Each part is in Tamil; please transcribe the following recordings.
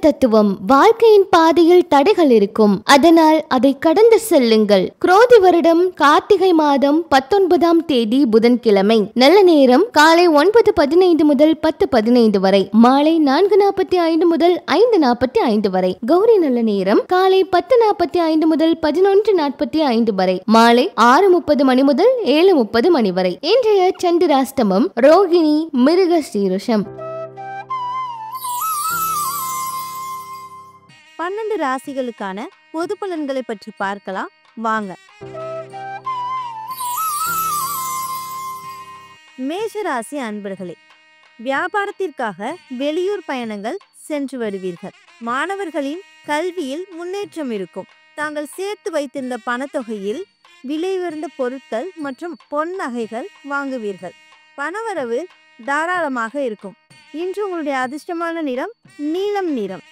தத்துவம். வாழ்க்கையின் பாதையில் தடைகள் இருக்கும், அதனால் அதை கடந்து செல்லுங்கள். குரோதி வருடம் கார்த்திகை மாதம் 19ஆம் தேதி புதன்கிழமை. நல்ல நேரம் காலை 9:15 முதல் 10:15 வரை, மாலை 4:45 முதல் 5:45 வரை. கௌரி நல்ல நேரம் காலை 10:45 முதல் 11:45 வரை, மாலை 6:30 மணி முதல் 7:30 மணி வரை. இன்றைய சந்திராஷ்டமம் ரோகிணி மிருக சீருஷம். 12 ராசிகளுக்கான பொது பலன்களை பற்றி பார்க்கலாம் வாங்க. மேஷராசி அன்பர்களே, வியாபாரத்திற்காக வெளியூர் பயணங்கள் சென்று வருவீர்கள். மாணவர்களின் கல்வியில் முன்னேற்றம் இருக்கும். தாங்கள் சேர்த்து வைத்திருந்த பணத்தொகையில் விலை உயர்ந்த பொருட்கள் மற்றும் பொன் நகைகள் வாங்குவீர்கள். பணவரவு தாராளமாக இருக்கும். இன்று உங்களுடைய அதிர்ஷ்டமான நிறம் நீலம் நிறம்.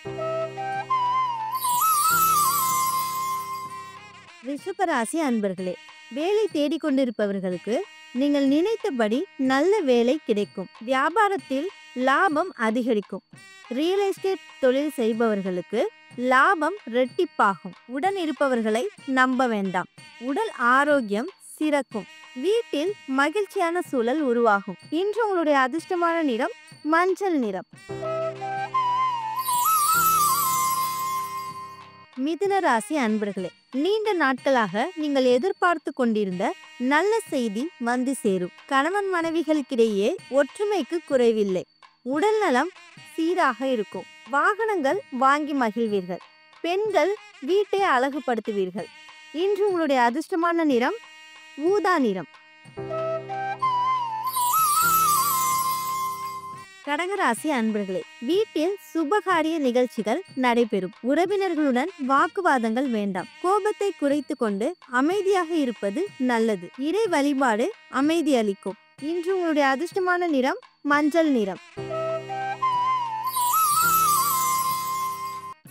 ரிஷபராசி அன்பர்களே, வேலை தேடிக்கொண்டிருப்பவர்களுக்கு நீங்கள் நினைத்தபடி நல்ல வேலை கிடைக்கும். வியாபாரத்தில் லாபம் அதிகரிக்கும். ரியல் எஸ்டேட் தொழில் செய்பவர்களுக்கு லாபம் இரட்டிப்பாகும். உடன் இருப்பவர்களை நம்ப வேண்டாம். உடல் ஆரோக்கியம் சிறக்கும். வீட்டில் மகிழ்ச்சியான சூழல் உருவாகும். இன்று உங்களுடைய அதிர்ஷ்டமான நிறம் மஞ்சள் நிறம். மிதுன ராசி அன்பர்களே, நீண்ட நாட்களாக நீங்கள் எதிர்பார்த்து கொண்டிருந்த நல்ல செய்தி வந்து சேரும். கணவன் மனைவிகளுக்கிடையே ஒற்றுமைக்கு குறைவில்லை. உடல் நலம் சீராக இருக்கும். வாகனங்கள் வாங்கி மகிழ்வீர்கள். பெண்கள் வீட்டை அழகுபடுத்துவீர்கள். இன்று உங்களுடைய அதிர்ஷ்டமான நிறம் ஊதா நிறம். கடகராசி அன்பர்களே, வீட்டில் சுபகாரிய நிகழ்ச்சிகள் நடைபெறும். உறவினர்களுடன் வாக்குவாதங்கள் வேண்டாம். கோபத்தை குறைத்து கொண்டு அமைதியாக இருப்பது நல்லது. இறை வழிபாடு அமைதி அளிக்கும். இன்று உங்களுடைய அதிர்ஷ்டமான நிறம் மஞ்சள் நிறம்.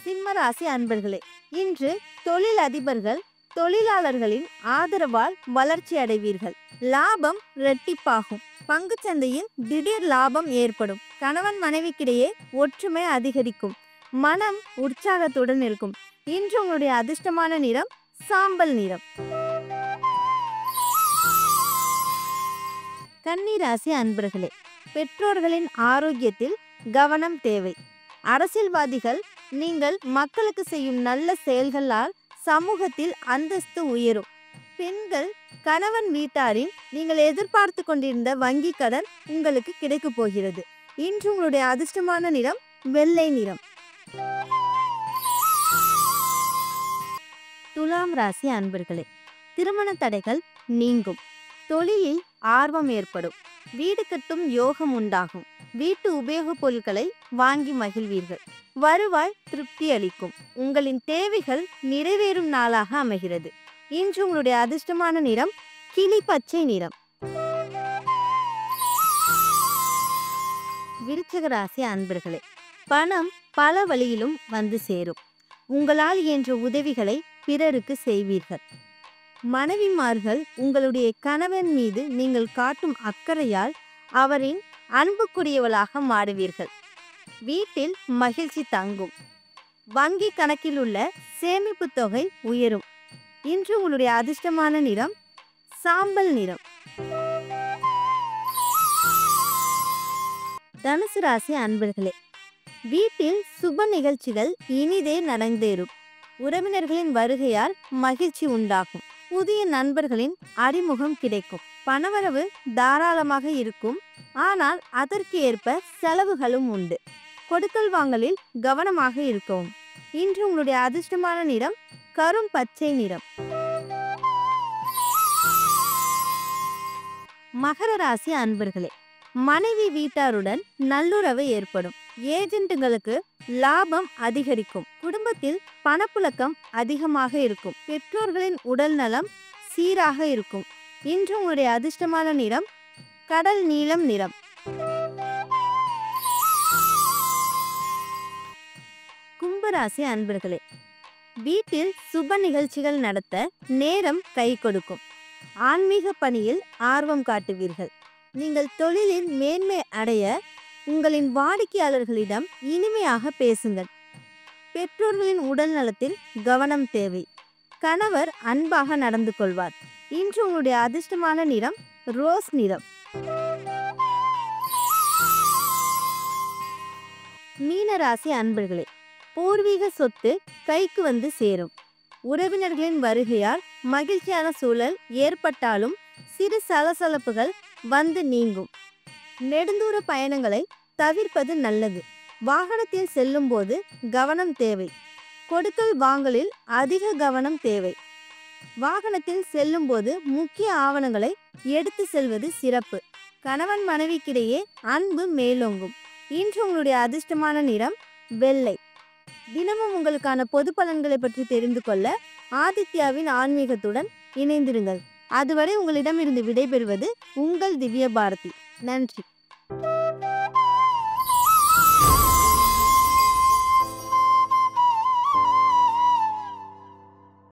சிம்மராசி அன்பர்களே, இன்று தொழில் அதிபர்கள் தொழிலாளர்களின் ஆதரவால் வளர்ச்சி அடைவீர்கள். லாபம் இரட்டிப்பாகும். பங்கு சந்தையில் திடீர் லாபம் ஏற்படும். கணவன் மனைவிக்கிடையே ஒற்றுமை அதிகரிக்கும். மனம் உற்சாகத்துடன் இருக்கும். இன்று உங்களுடைய அதிர்ஷ்டமான நிறம் சாம்பல் நிறம். கன்னிராசி அன்பர்களே, பெற்றோர்களின் ஆரோக்கியத்தில் கவனம் தேவை. அரசியல்வாதிகள் நீங்கள் மக்களுக்கு செய்யும் நல்ல செயல்களால் சமூகத்தில் அந்தஸ்து உயரும். பெண்கள் கணவன் வீட்டாரின் நீங்கள் எதிர்பார்த்து கொண்டிருந்த வங்கி கடன் உங்களுக்கு கிடைக்க போகிறது. இன்று உங்களுடைய அதிர்ஷ்டமான நிறம் வெள்ளை நிறம். துலாம் ராசி அன்பர்களே, திருமண தடைகள் நீங்கும். தொழிலில் ஆர்வம் ஏற்படும். வீடு கட்டும் யோகம் உண்டாகும். வீட்டு உபயோகப் பொருட்களை வாங்கி மகிழ்வீர்கள். வருவாய் திருப்தி அளிக்கும். உங்களின் தேவைகள் நிறைவேறும் நாளாக அமைகிறது. இன்று உங்களுடைய அதிர்ஷ்டமான நிறம் கிளி பச்சை நிறம். விருச்சிக ராசி அன்பர்களே, பணம் பல வழியிலும் வந்து சேரும். உங்களால் இயன்ற உதவிகளை பிறருக்கு செய்வீர்கள். மனைவிமார்கள் உங்களுடைய கணவன் மீது நீங்கள் காட்டும் அக்கறையால் அவரின் அன்புக்குரியவளாக மாறுவீர்கள். வீட்டில் மகிழ்ச்சி தங்கும். வங்கி கணக்கில் உள்ள சேமிப்பு தொகை உயரும். இன்று உங்களுடைய அதிர்ஷ்டமான நிறம் சாம்பல் நிறம். தனுசு ராசி அன்பர்களே, வீட்டில் சுப நிகழ்ச்சிகள் இனிதே நடந்தேறும். உறவினர்களின் வருகையால் மகிழ்ச்சி உண்டாகும். புதிய நண்பர்களின் அறிமுகம் கிடைக்கும். பணவரவு தாராளமாக இருக்கும். ஆனால் அதற்கு ஏற்ப செலவுகளும் உண்டு. கொடுக்கல் வாங்கலில் கவனமாக இருக்கவும். இன்று உங்களுடைய அதிர்ஷ்டமான நிறம் கரும் பச்சை நிறம். மகர ராசி அன்பர்களே, மனைவி வீட்டாருடன் நல்லுறவு ஏற்படும். ஏஜென்ட்டுகளுக்கு லாபம் அதிகரிக்கும். குடும்பத்தில் பணப்புழக்கம் அதிகமாக இருக்கும். பெற்றோர்களின் உடல் நலம் சீராக இருக்கும். இன்று உங்களுடைய அதிர்ஷ்டமான நிறம் கடல் நீலம் நிறம். கும்பராசி அன்பர்களே, வீட்டில் சுப நிகழ்ச்சிகள் நடத்த நேரம் கை கொடுக்கும். ஆன்மீக பணியில் ஆர்வம் காட்டுவீர்கள். நீங்கள் தொழிலில் மேன்மை அடைய உங்களின் வாடிக்கையாளர்களிடம் இனிமையாக பேசுங்கள். பெற்றோர்களின் உடல் நலத்தில் கவனம் தேவை. கணவர் அன்பாக நடந்து கொள்வார். இன்று உங்களுடைய அதிர்ஷ்டமான நிறம் ரோஸ் நிறம். மீனராசி அன்பர்களே, பூர்வீக சொத்து கைக்கு வந்து சேரும். உறவினர்களின் வருகையால் மகிழ்ச்சியான சூழல் ஏற்பட்டாலும் சிறு சலசலப்புகள் வந்து நீங்கும். நெடுந்தூர பயணங்களை தவிர்ப்பது நல்லது. வாகனத்தில் செல்லும் போது கவனம் தேவை. கொடுக்கல் வாங்கலில் அதிக கவனம் தேவை. வாகனத்தில் செல்லும் போது முக்கிய ஆவணங்களை எடுத்து செல்வது சிறப்பு. கணவன் மனைவிக்கிடையே அன்பு மேலோங்கும். இன்று உங்களுடைய அதிர்ஷ்டமான நிறம் வெள்ளை. தினமும் உங்களுக்கான பொது பலன்களை பற்றி தெரிந்து கொள்ள ஆதித்யாவின் ஆன்மீகத்துடன் இணைந்திருங்கள். அதுவரை உங்களிடமிருந்து விடைபெறுவது உங்கள் திவ்ய பாரதி. நன்றி.